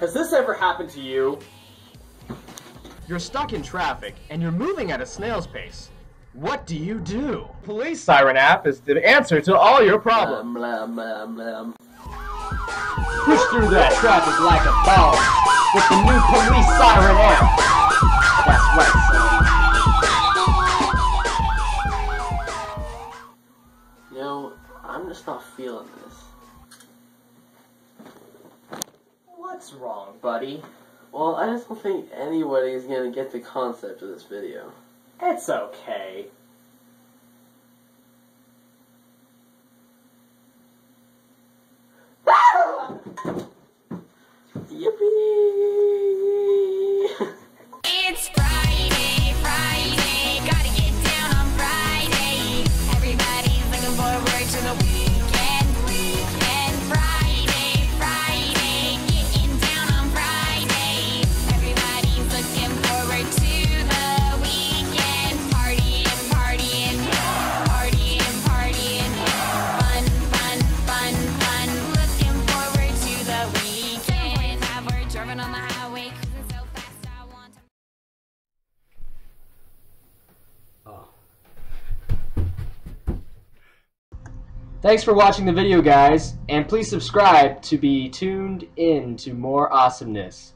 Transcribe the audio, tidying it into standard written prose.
Has this ever happened to you? You're stuck in traffic, and you're moving at a snail's pace. What do you do? Police Siren App is the answer to all your problems. Push through that traffic like a ball with the new Police Siren App. That's right, son. You know, I'm just not feeling this. What's wrong, buddy? Well, I just don't think anybody is going to get the concept of this video. It's okay. Yippee! It's Friday, Friday, gotta get down on Friday. Everybody's looking forward to the weekend, weekend. Friday, Friday, getting down on Friday. Everybody's looking forward to the weekend. Partying, partying, partying, partying. Fun, fun, fun, fun. Looking forward to the weekend. Have we're driving on the highway, cruising so fast I want to. Thanks for watching the video, guys, and please subscribe to be tuned in to more awesomeness.